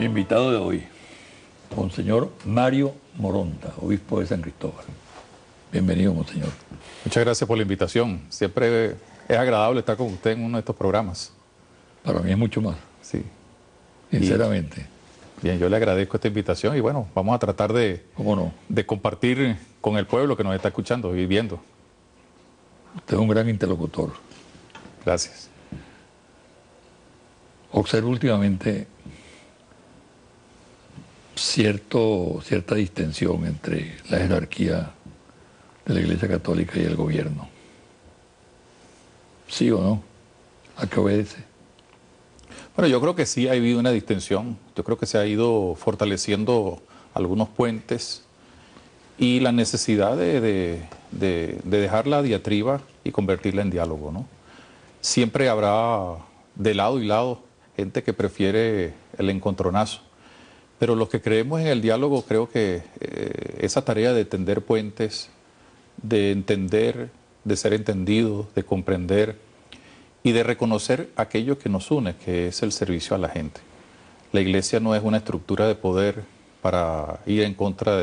Mi invitado de hoy, Monseñor Mario Moronta, obispo de San Cristóbal. Bienvenido, Monseñor. Muchas gracias por la invitación. Siempre es agradable estar con usted en uno de estos programas. Para mí es mucho más, Sí. sinceramente. Bien, yo le agradezco esta invitación y bueno, vamos a tratar ¿Cómo no? de compartir con el pueblo que nos está escuchando y viendo. Usted es un gran interlocutor. Gracias. Observo últimamente cierta distensión entre la jerarquía de la Iglesia Católica y el gobierno. ¿Sí o no? ¿A qué obedece? Bueno, yo creo que sí ha habido una distensión. Yo creo que se ha ido fortaleciendo algunos puentes y la necesidad de dejar la diatriba y convertirla en diálogo, ¿no? Siempre habrá de lado y lado gente que prefiere el encontronazo. Pero los que creemos en el diálogo, creo que esa tarea de tender puentes, de entender, de ser entendido, de comprender y de reconocer aquello que nos une, que es el servicio a la gente. La iglesia no es una estructura de poder para ir en contra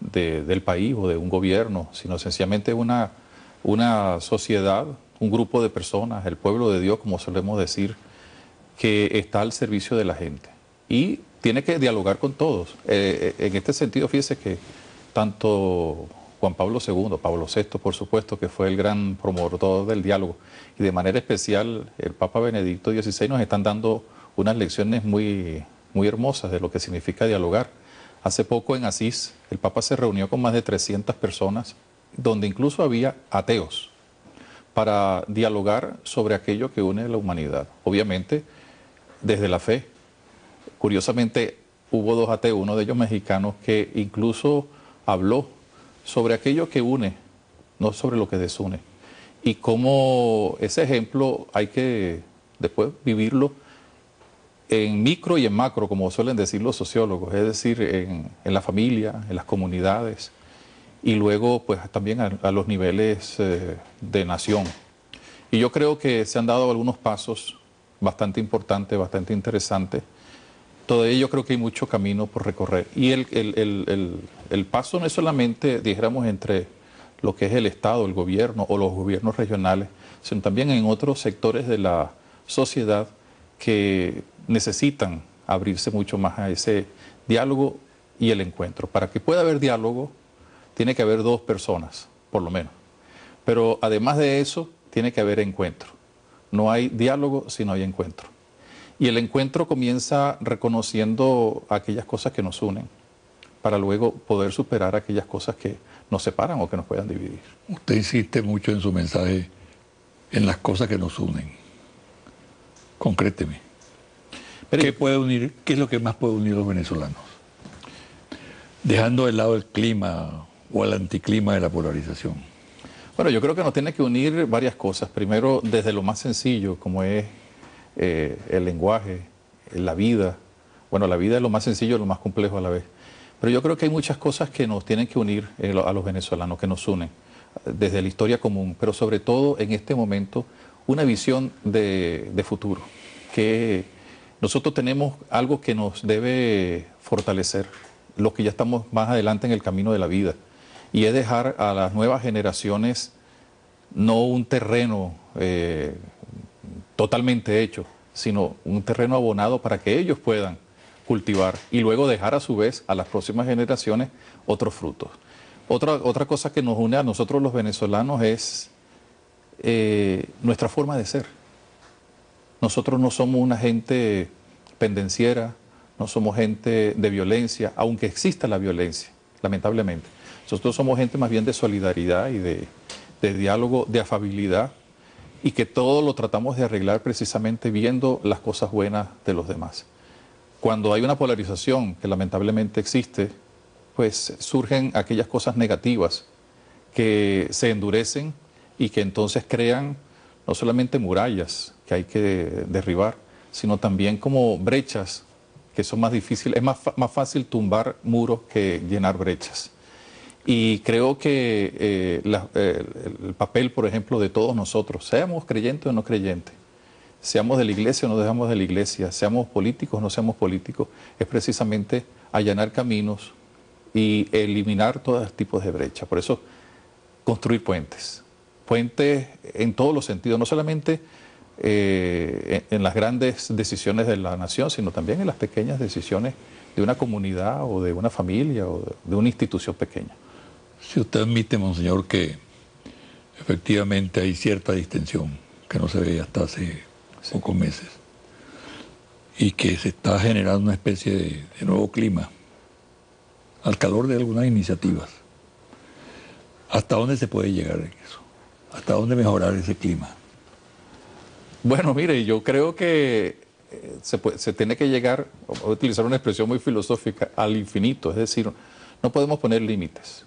del país o de un gobierno, sino sencillamente una sociedad, un grupo de personas, el pueblo de Dios, como solemos decir, que está al servicio de la gente. Y tiene que dialogar con todos. En este sentido, fíjese que tanto Juan Pablo II, Pablo VI, por supuesto, que fue el gran promotor del diálogo, y de manera especial el Papa Benedicto XVI nos están dando unas lecciones muy, muy hermosas de lo que significa dialogar. Hace poco en Asís, el Papa se reunió con más de 300 personas, donde incluso había ateos, para dialogar sobre aquello que une a la humanidad. Obviamente, desde la fe. Curiosamente, hubo dos ateos, uno de ellos mexicano, que incluso habló sobre aquello que une, no sobre lo que desune. Y cómo ese ejemplo hay que después vivirlo en micro y en macro, como suelen decir los sociólogos, es decir, en la familia, en las comunidades, y luego pues también a los niveles de nación. Y yo creo que se han dado algunos pasos bastante importantes, bastante interesantes. Todavía yo creo que hay mucho camino por recorrer. Y el paso no es solamente, dijéramos, entre lo que es el Estado, el gobierno o los gobiernos regionales, sino también en otros sectores de la sociedad que necesitan abrirse mucho más a ese diálogo y el encuentro. Para que pueda haber diálogo, tiene que haber dos personas, por lo menos. Pero además de eso, tiene que haber encuentro. No hay diálogo si no hay encuentro. Y el encuentro comienza reconociendo aquellas cosas que nos unen, para luego poder superar aquellas cosas que nos separan o que nos puedan dividir. Usted insiste mucho en su mensaje en las cosas que nos unen. Concréteme. ¿Qué puede unir? ¿Qué es lo que más puede unir a los venezolanos? Dejando de lado el clima o el anticlima de la polarización. Bueno, yo creo que nos tiene que unir varias cosas. Primero, desde lo más sencillo, como es el lenguaje, la vida. Bueno, la vida es lo más sencillo y lo más complejo a la vez. Pero yo creo que hay muchas cosas que nos tienen que unir a los venezolanos, que nos unen, desde la historia común, pero sobre todo en este momento, una visión de futuro, que nosotros tenemos algo que nos debe fortalecer, los que ya estamos más adelante en el camino de la vida, y es dejar a las nuevas generaciones no un terreno totalmente hecho, sino un terreno abonado para que ellos puedan cultivar y luego dejar a su vez a las próximas generaciones otros frutos. Otra cosa que nos une a nosotros los venezolanos es nuestra forma de ser. Nosotros no somos una gente pendenciera, no somos gente de violencia, aunque exista la violencia, lamentablemente. Nosotros somos gente más bien de solidaridad y de diálogo, de afabilidad, y que todo lo tratamos de arreglar precisamente viendo las cosas buenas de los demás. Cuando hay una polarización que lamentablemente existe, pues surgen aquellas cosas negativas que se endurecen y que entonces crean no solamente murallas que hay que derribar, sino también como brechas que son más difíciles. Es más fácil tumbar muros que llenar brechas. Y creo que el papel, por ejemplo, de todos nosotros, seamos creyentes o no creyentes, seamos de la iglesia o no dejamos de la iglesia, seamos políticos o no seamos políticos, es precisamente allanar caminos y eliminar todo tipo de brecha. Por eso, construir puentes. Puentes en todos los sentidos, no solamente en las grandes decisiones de la nación, sino también en las pequeñas decisiones de una comunidad o de una familia o de una institución pequeña. Si usted admite, monseñor, que efectivamente hay cierta distensión que no se veía hasta hace pocos meses y que se está generando una especie de nuevo clima al calor de algunas iniciativas. ¿Hasta dónde se puede llegar en eso? ¿Hasta dónde mejorar ese clima? Bueno, mire, yo creo que se tiene que llegar, voy a utilizar una expresión muy filosófica, al infinito. Es decir, no podemos poner límites.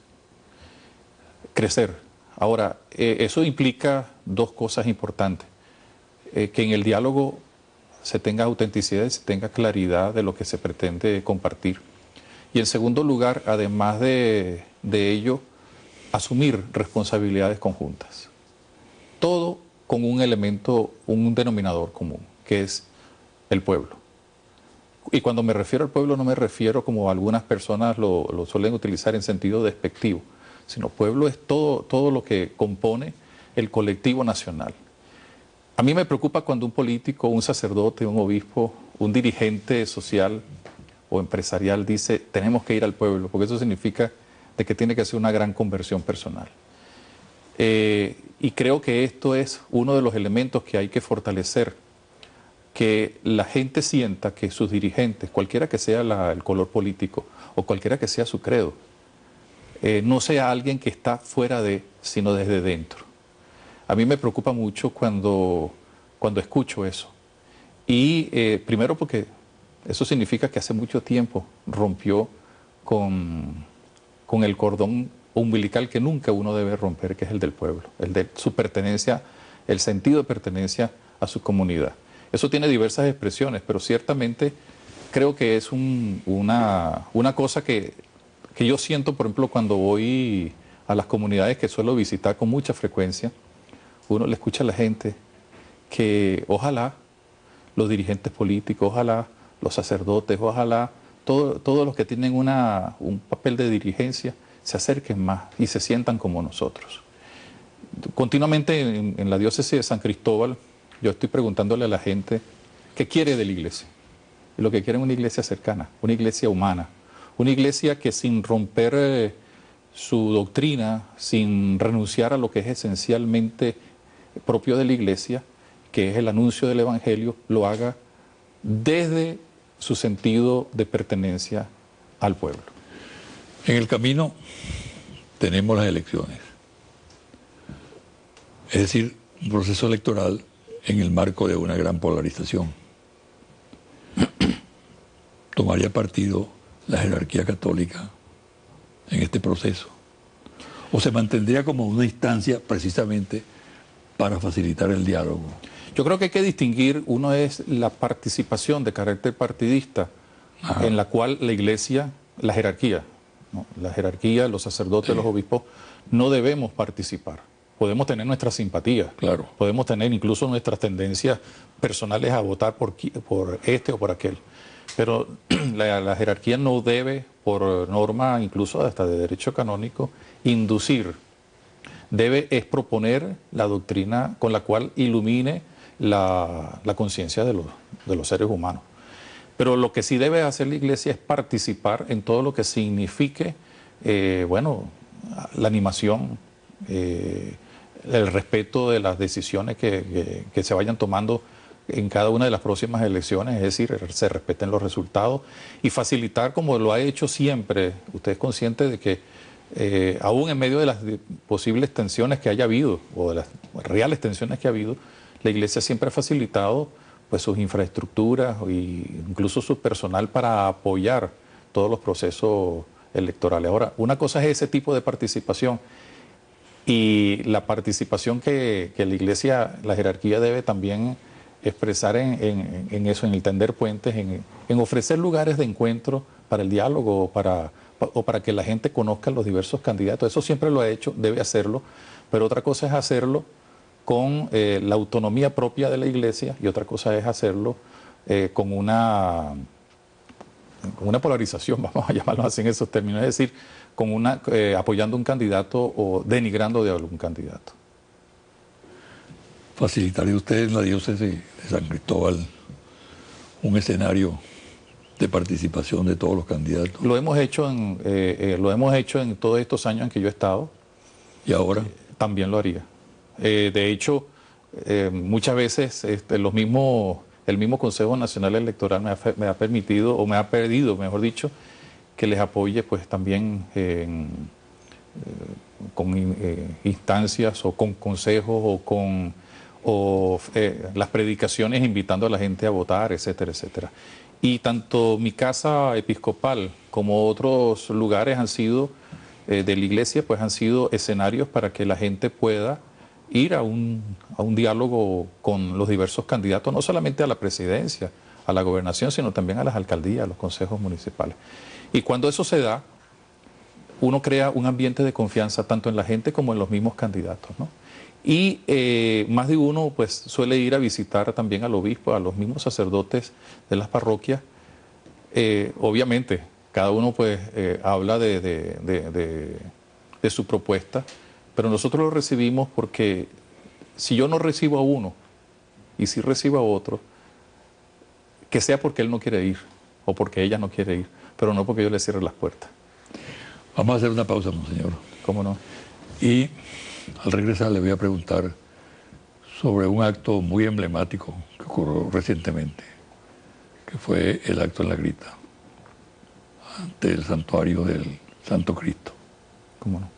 Crecer. Ahora, eso implica dos cosas importantes. Que en el diálogo se tenga autenticidad y se tenga claridad de lo que se pretende compartir. Y en segundo lugar, además de ello, asumir responsabilidades conjuntas. Todo con un elemento, un denominador común, que es el pueblo. Y cuando me refiero al pueblo no me refiero como algunas personas lo suelen utilizar en sentido despectivo, sino pueblo es todo lo que compone el colectivo nacional. A mí me preocupa cuando un político, un sacerdote, un obispo, un dirigente social o empresarial dice tenemos que ir al pueblo, porque eso significa de que tiene que hacer una gran conversión personal. Y creo que esto es uno de los elementos que hay que fortalecer, que la gente sienta que sus dirigentes, cualquiera que sea el color político o cualquiera que sea su credo, no sea alguien que está fuera de, sino desde dentro. A mí me preocupa mucho cuando escucho eso. Y primero porque eso significa que hace mucho tiempo rompió con el cordón umbilical que nunca uno debe romper, que es el del pueblo, el de su pertenencia, el sentido de pertenencia a su comunidad. Eso tiene diversas expresiones, pero ciertamente creo que es una cosa que yo siento, por ejemplo, cuando voy a las comunidades que suelo visitar con mucha frecuencia. Uno le escucha a la gente que ojalá los dirigentes políticos, ojalá los sacerdotes, ojalá todos los que tienen un papel de dirigencia se acerquen más y se sientan como nosotros. Continuamente en la diócesis de San Cristóbal yo estoy preguntándole a la gente qué quiere de la iglesia. Y lo que quiere es una iglesia cercana, una iglesia humana, una iglesia que sin romper su doctrina, sin renunciar a lo que es esencialmente propio de la iglesia, que es el anuncio del evangelio, lo haga desde su sentido de pertenencia al pueblo. En el camino tenemos las elecciones, es decir, un proceso electoral en el marco de una gran polarización. ¿Tomaría partido la jerarquía católica en este proceso? ¿O se mantendría como una instancia precisamente para facilitar el diálogo? Yo creo que hay que distinguir, uno es la participación de carácter partidista, en la cual la iglesia, la jerarquía, ¿no? La jerarquía, los sacerdotes, los obispos, no debemos participar. Podemos tener nuestras simpatías, claro. Podemos tener incluso nuestras tendencias personales a votar por este o por aquel. Pero la jerarquía no debe, por norma incluso hasta de derecho canónico, inducir. Debe es proponer la doctrina con la cual ilumine la conciencia de los seres humanos. Pero lo que sí debe hacer la iglesia es participar en todo lo que signifique, la animación, el respeto de las decisiones que se vayan tomando en cada una de las próximas elecciones, es decir, se respeten los resultados y facilitar, como lo ha hecho siempre. Usted es consciente de que aún en medio de las posibles tensiones que haya habido, o de las reales tensiones que ha habido, la iglesia siempre ha facilitado pues sus infraestructuras e incluso su personal para apoyar todos los procesos electorales. Ahora, una cosa es ese tipo de participación, y la participación que la iglesia, la jerarquía debe también expresar en eso, en el tender puentes, en ofrecer lugares de encuentro para el diálogo o para que la gente conozca los diversos candidatos. Eso siempre lo ha hecho, debe hacerlo, pero otra cosa es hacerlo con la autonomía propia de la iglesia y otra cosa es hacerlo con una polarización, vamos a llamarlo así en esos términos, es decir, apoyando un candidato o denigrando de algún candidato. ¿Facilitaría usted en la diócesis de San Cristóbal un escenario de participación de todos los candidatos? Lo hemos hecho en todos estos años en que yo he estado. ¿Y ahora? También lo haría. De hecho, muchas veces el mismo Consejo Nacional Electoral me ha permitido, o me ha pedido, mejor dicho, que les apoye pues también con instancias o con consejos o las predicaciones invitando a la gente a votar, etcétera, etcétera. Y tanto mi casa episcopal como otros lugares han sido de la iglesia, pues han sido escenarios para que la gente pueda ir a un diálogo con los diversos candidatos, no solamente a la presidencia, a la gobernación, sino también a las alcaldías, a los consejos municipales. Y cuando eso se da, uno crea un ambiente de confianza tanto en la gente como en los mismos candidatos, ¿no? Y más de uno pues suele ir a visitar también al obispo, a los mismos sacerdotes de las parroquias. Obviamente, cada uno pues habla de su propuesta, pero nosotros lo recibimos porque si yo no recibo a uno y si recibo a otro, que sea porque él no quiere ir o porque ella no quiere ir, pero no porque yo le cierre las puertas. Vamos a hacer una pausa, monseñor. ¿Cómo no? Y al regresar le voy a preguntar sobre un acto muy emblemático que ocurrió recientemente, que fue el acto en la Grita, ante el santuario del Santo Cristo. ¿Cómo no?